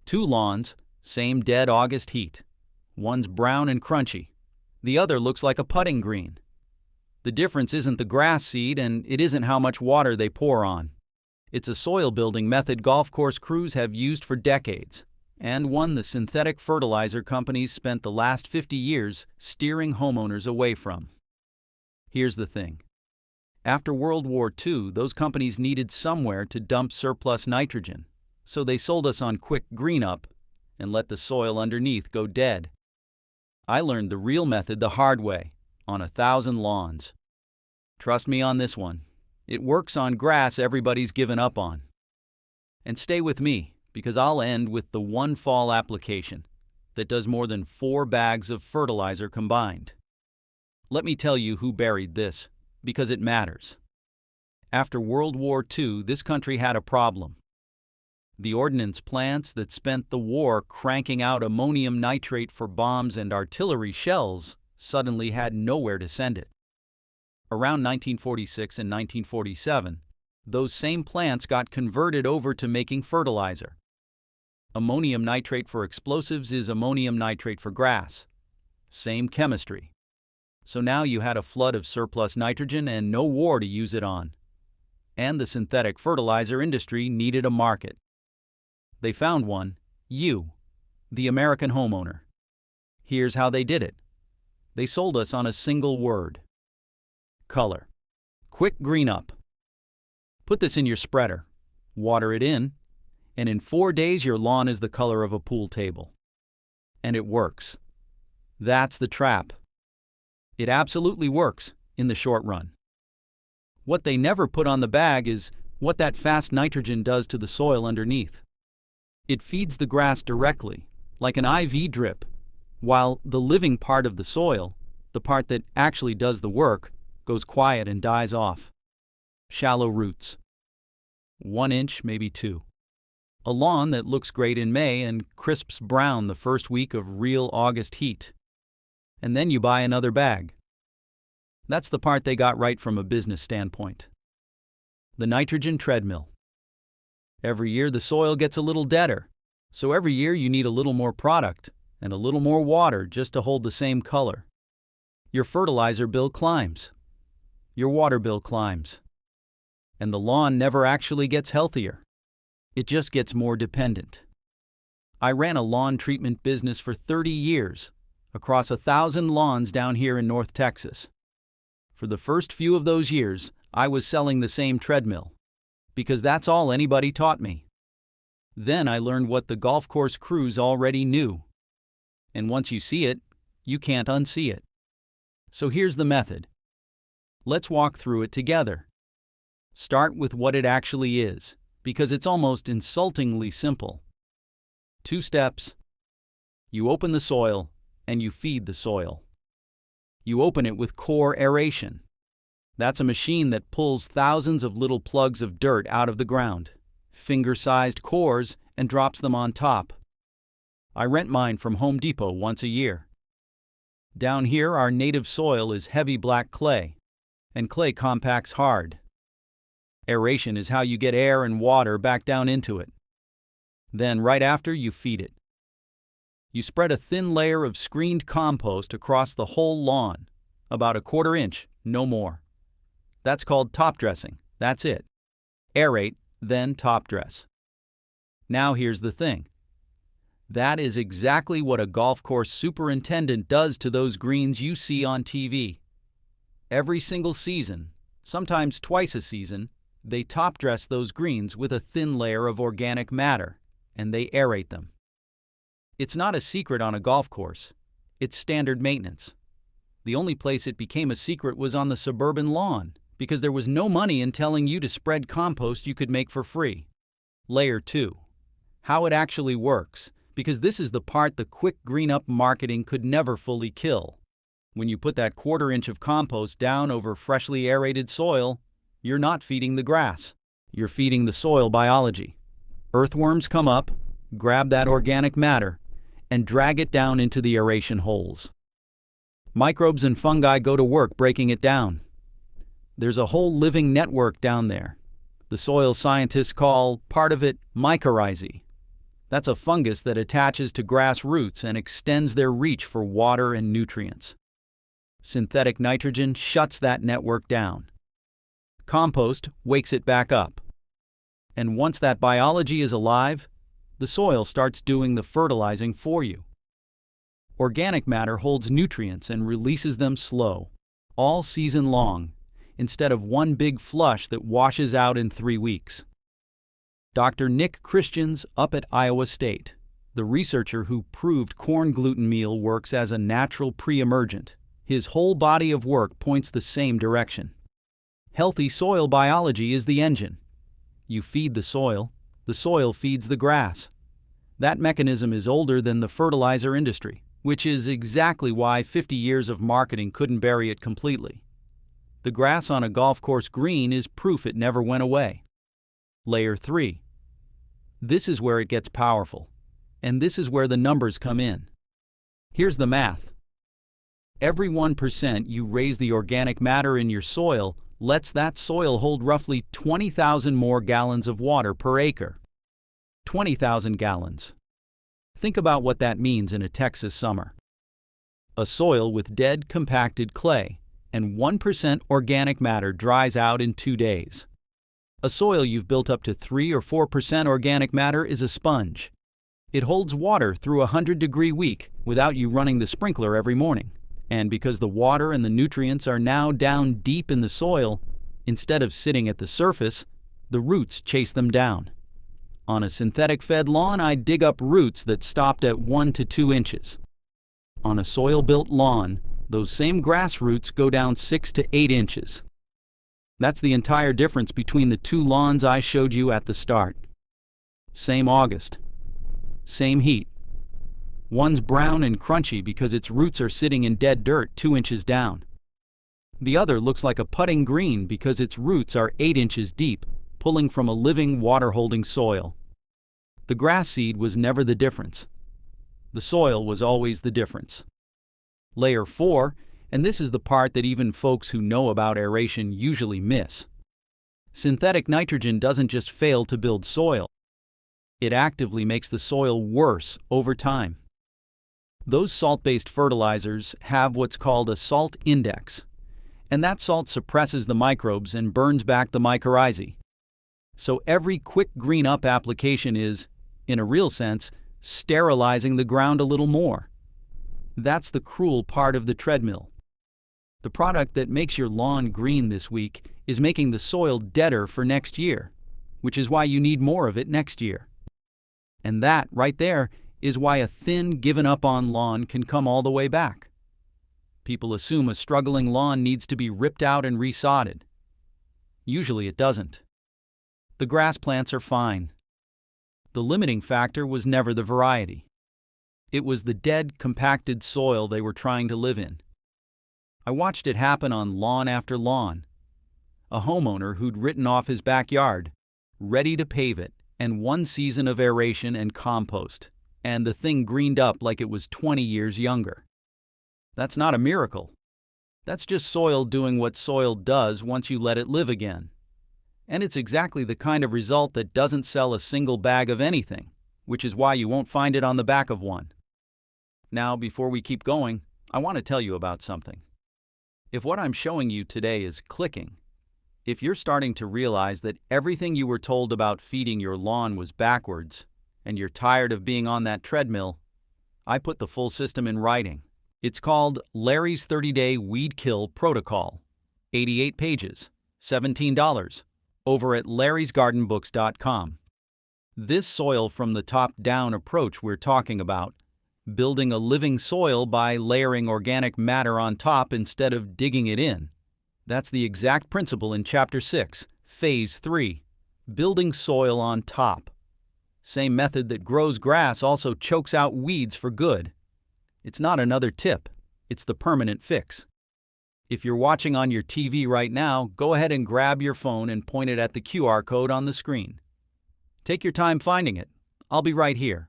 Two lawns, same dead August heat. One's brown and crunchy. The other looks like a putting green. The difference isn't the grass seed, and it isn't how much water they pour on. It's a soil building method golf course crews have used for decades, and one the synthetic fertilizer companies spent the last 50 years steering homeowners away from. Here's the thing. After World War II, those companies needed somewhere to dump surplus nitrogen, so they sold us on quick green up and let the soil underneath go dead. I learned the real method the hard way, on 1,000 lawns. Trust me on this one. It works on grass everybody's given up on. And stay with me, because I'll end with the one fall application that does more than 4 bags of fertilizer combined. Let me tell you who buried this, because it matters. After World War II, this country had a problem. The ordnance plants that spent the war cranking out ammonium nitrate for bombs and artillery shells suddenly had nowhere to send it. Around 1946 and 1947, those same plants got converted over to making fertilizer. Ammonium nitrate for explosives is ammonium nitrate for grass. Same chemistry. So now you had a flood of surplus nitrogen and no war to use it on. And the synthetic fertilizer industry needed a market. They found one, you, the American homeowner. Here's how they did it. They sold us on a single word. Color. Quick green up. Put this in your spreader, water it in, and in 4 days your lawn is the color of a pool table. And it works. That's the trap. It absolutely works in the short run. What they never put on the bag is what that fast nitrogen does to the soil underneath. It feeds the grass directly, like an IV drip, while the living part of the soil, the part that actually does the work, goes quiet and dies off. Shallow roots. 1 inch, maybe 2. A lawn that looks great in May and crisps brown the first week of real August heat. And then you buy another bag. That's the part they got right from a business standpoint. The nitrogen treadmill. Every year the soil gets a little deader, so every year you need a little more product and a little more water just to hold the same color. Your fertilizer bill climbs. Your water bill climbs. And the lawn never actually gets healthier. It just gets more dependent. I ran a lawn treatment business for 30 years, across 1,000 lawns down here in North Texas. For the first few of those years, I was selling the same treadmill, because that's all anybody taught me. Then I learned what the golf course crews already knew. And once you see it, you can't unsee it. So here's the method. Let's walk through it together. Start with what it actually is, because it's almost insultingly simple. 2 steps. You open the soil, and you feed the soil. You open it with core aeration. That's a machine that pulls thousands of little plugs of dirt out of the ground, finger-sized cores, and drops them on top. I rent mine from Home Depot once a year. Down here, our native soil is heavy black clay, and clay compacts hard. Aeration is how you get air and water back down into it. Then, right after, you feed it. You spread a thin layer of screened compost across the whole lawn, about 1/4 inch, no more. That's called top dressing. That's it. Aerate, then top dress. Now here's the thing. That is exactly what a golf course superintendent does to those greens you see on TV. Every single season, sometimes twice a season, they top dress those greens with a thin layer of organic matter, and they aerate them. It's not a secret on a golf course. It's standard maintenance. The only place it became a secret was on the suburban lawn, because there was no money in telling you to spread compost you could make for free. Layer 2. How it actually works, because this is the part the quick green up marketing could never fully kill. When you put that 1/4 inch of compost down over freshly aerated soil, you're not feeding the grass. You're feeding the soil biology. Earthworms come up, grab that organic matter, and drag it down into the aeration holes. Microbes and fungi go to work breaking it down. There's a whole living network down there. The soil scientists call part of it mycorrhizae. That's a fungus that attaches to grass roots and extends their reach for water and nutrients. Synthetic nitrogen shuts that network down. Compost wakes it back up. And once that biology is alive, the soil starts doing the fertilizing for you. Organic matter holds nutrients and releases them slow, all season long, instead of one big flush that washes out in 3 weeks. Dr. Nick Christians up at Iowa State, the researcher who proved corn gluten meal works as a natural pre-emergent, his whole body of work points the same direction. Healthy soil biology is the engine. You feed the soil feeds the grass. That mechanism is older than the fertilizer industry, which is exactly why 50 years of marketing couldn't bury it completely. The grass on a golf course green is proof it never went away. Layer 3. This is where it gets powerful, and this is where the numbers come in. Here's the math. Every 1% you raise the organic matter in your soil lets that soil hold roughly 20,000 more gallons of water per acre. 20,000 gallons. Think about what that means in a Texas summer. A soil with dead, compacted clay and 1% organic matter dries out in 2 days. A soil you've built up to 3 or 4% organic matter is a sponge. It holds water through a 100-degree week without you running the sprinkler every morning. And because the water and the nutrients are now down deep in the soil, instead of sitting at the surface, the roots chase them down. On a synthetic-fed lawn, I'd dig up roots that stopped at 1 to 2 inches. On a soil-built lawn, those same grass roots go down 6 to 8 inches. That's the entire difference between the 2 lawns I showed you at the start. Same August. Same heat. One's brown and crunchy because its roots are sitting in dead dirt 2 inches down. The other looks like a putting green because its roots are 8 inches deep, pulling from a living, water-holding soil. The grass seed was never the difference. The soil was always the difference. Layer 4, and this is the part that even folks who know about aeration usually miss. Synthetic nitrogen doesn't just fail to build soil. It actively makes the soil worse over time. Those salt-based fertilizers have what's called a salt index, and that salt suppresses the microbes and burns back the mycorrhizae. So every quick green-up application is, in a real sense, sterilizing the ground a little more. That's the cruel part of the treadmill. The product that makes your lawn green this week is making the soil deader for next year, which is why you need more of it next year. And that, right there, is why a thin, given-up-on lawn can come all the way back. People assume a struggling lawn needs to be ripped out and resodded. Usually it doesn't. The grass plants are fine. The limiting factor was never the variety. It was the dead, compacted soil they were trying to live in. I watched it happen on lawn after lawn. A homeowner who'd written off his backyard, ready to pave it, and 1 season of aeration and compost, and the thing greened up like it was 20 years younger. That's not a miracle. That's just soil doing what soil does once you let it live again. And it's exactly the kind of result that doesn't sell a single bag of anything, which is why you won't find it on the back of one. Now, before we keep going, I want to tell you about something. If what I'm showing you today is clicking, if you're starting to realize that everything you were told about feeding your lawn was backwards, and you're tired of being on that treadmill, I put the full system in writing. It's called Larry's 30-Day Weed Kill Protocol. 88 pages, $17, over at larrysgardenbooks.com. This soil from the top-down approach we're talking about, building a living soil by layering organic matter on top instead of digging it in. That's the exact principle in Chapter 6, Phase 3, building soil on top. Same method that grows grass also chokes out weeds for good. It's not another tip, it's the permanent fix. If you're watching on your TV right now, go ahead and grab your phone and point it at the QR code on the screen. Take your time finding it. I'll be right here.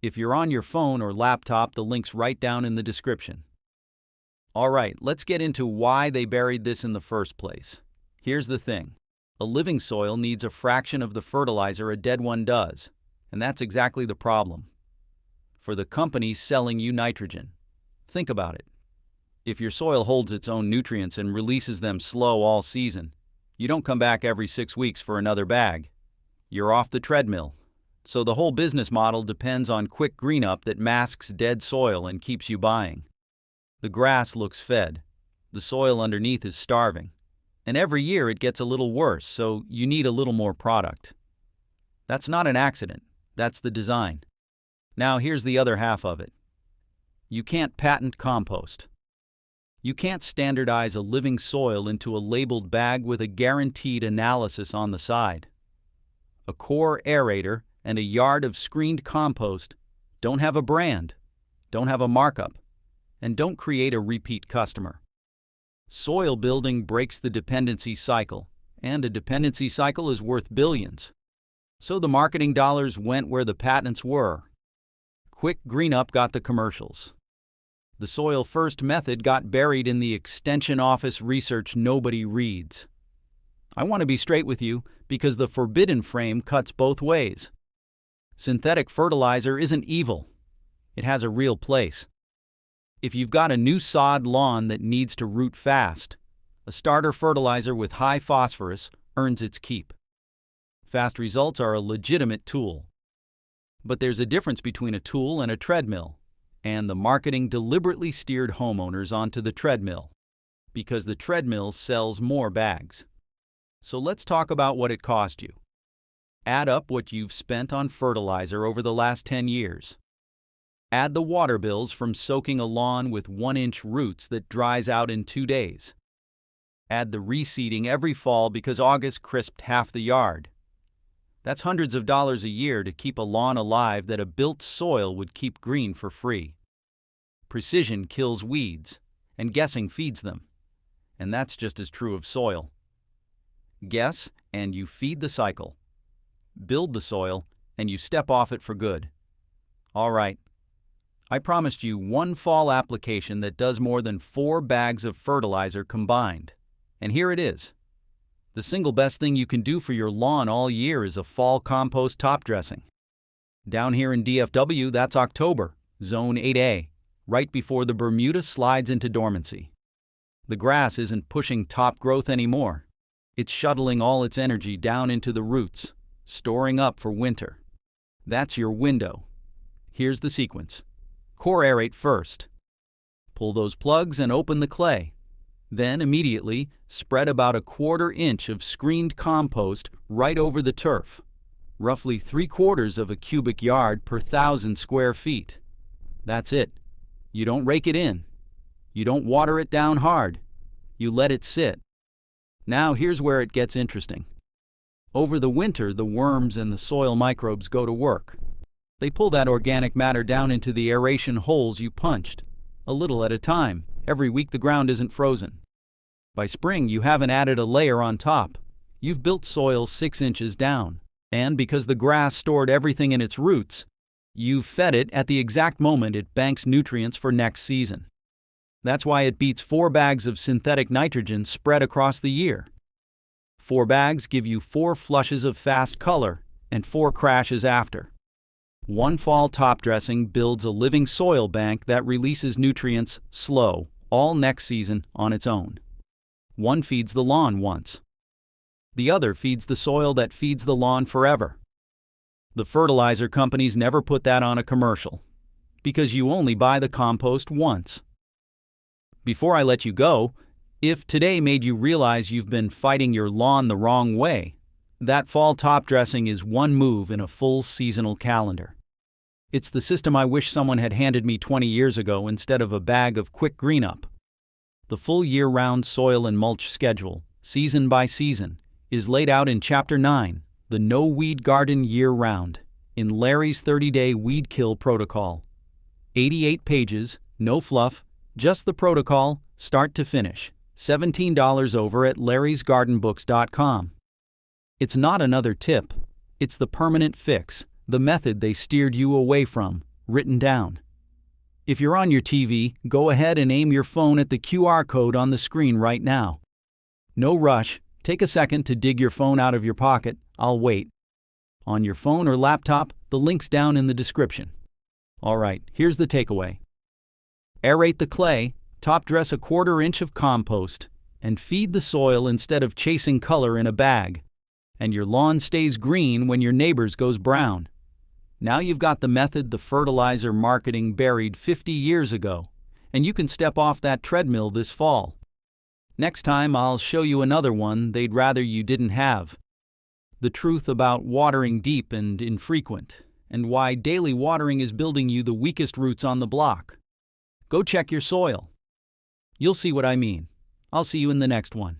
If you're on your phone or laptop, the link's right down in the description. All right, let's get into why they buried this in the first place. Here's the thing. A living soil needs a fraction of the fertilizer a dead one does, And that's exactly the problem. For the companies selling you nitrogen. Think about it. If your soil holds its own nutrients and releases them slow all season, you don't come back every 6 weeks for another bag. You're off the treadmill. So the whole business model depends on quick green-up that masks dead soil and keeps you buying. The grass looks fed. The soil underneath is starving. And every year it gets a little worse, so you need a little more product. That's not an accident. That's the design. Now here's the other half of it. You can't patent compost. You can't standardize a living soil into a labeled bag with a guaranteed analysis on the side. A core aerator and a yard of screened compost don't have a brand, don't have a markup, and don't create a repeat customer. Soil building breaks the dependency cycle, and a dependency cycle is worth billions. So the marketing dollars went where the patents were. Quick green-up got the commercials. The soil first method got buried in the extension office research nobody reads. I want to be straight with you because the forbidden frame cuts both ways. Synthetic fertilizer isn't evil. It has a real place. If you've got a new sod lawn that needs to root fast, a starter fertilizer with high phosphorus earns its keep. Fast results are a legitimate tool. But there's a difference between a tool and a treadmill, and the marketing deliberately steered homeowners onto the treadmill, because the treadmill sells more bags. So let's talk about what it cost you. Add up what you've spent on fertilizer over the last 10 years. Add the water bills from soaking a lawn with 1-inch roots that dries out in 2 days. Add the reseeding every fall because August crisped half the yard. That's hundreds of dollars a year to keep a lawn alive that a built soil would keep green for free. Precision kills weeds, and guessing feeds them. And that's just as true of soil. Guess, and you feed the cycle. Build the soil, and you step off it for good. All right. I promised you one fall application that does more than 4 bags of fertilizer combined. And here it is. The single best thing you can do for your lawn all year is a fall compost top dressing. Down here in DFW, that's October, Zone 8A, right before the Bermuda slides into dormancy. The grass isn't pushing top growth anymore. It's shuttling all its energy down into the roots, storing up for winter. That's your window. Here's the sequence. Core aerate first. Pull those plugs and open the clay. Then, immediately, spread about 1/4 inch of screened compost right over the turf, roughly 3/4 of a cubic yard per 1,000 square feet. That's it. You don't rake it in. You don't water it down hard. You let it sit. Now here's where it gets interesting. Over the winter, the worms and the soil microbes go to work. They pull that organic matter down into the aeration holes you punched, a little at a time. Every week the ground isn't frozen. By spring, you haven't added a layer on top. You've built soil 6 inches down. And because the grass stored everything in its roots, you've fed it at the exact moment it banks nutrients for next season. That's why it beats 4 bags of synthetic nitrogen spread across the year. 4 bags give you 4 flushes of fast color and 4 crashes after. One fall top dressing builds a living soil bank that releases nutrients slow, all next season on its own. One feeds the lawn once. The other feeds the soil that feeds the lawn forever. The fertilizer companies never put that on a commercial, because you only buy the compost once. Before I let you go, if today made you realize you've been fighting your lawn the wrong way, that fall top dressing is one move in a full seasonal calendar. It's the system I wish someone had handed me 20 years ago instead of a bag of quick green-up. The full year-round soil and mulch schedule, season by season, is laid out in Chapter 9, the No Weed Garden Year-Round, in Larry's 30-day weed kill protocol. 88 pages, no fluff, just the protocol, start to finish. $17 over at larrysgardenbooks.com. It's not another tip. It's the permanent fix, the method they steered you away from, written down. If you're on your TV, go ahead and aim your phone at the QR code on the screen right now. No rush. Take a second to dig your phone out of your pocket. I'll wait. On your phone or laptop, the link's down in the description. Alright, here's the takeaway. Aerate the clay, top dress a 1/4 inch of compost, and feed the soil instead of chasing color in a bag. And your lawn stays green when your neighbor's goes brown. Now you've got the method the fertilizer marketing buried 50 years ago, and you can step off that treadmill this fall. Next time I'll show you another one they'd rather you didn't have. The truth about watering deep and infrequent, and why daily watering is building you the weakest roots on the block. Go check your soil. You'll see what I mean. I'll see you in the next one.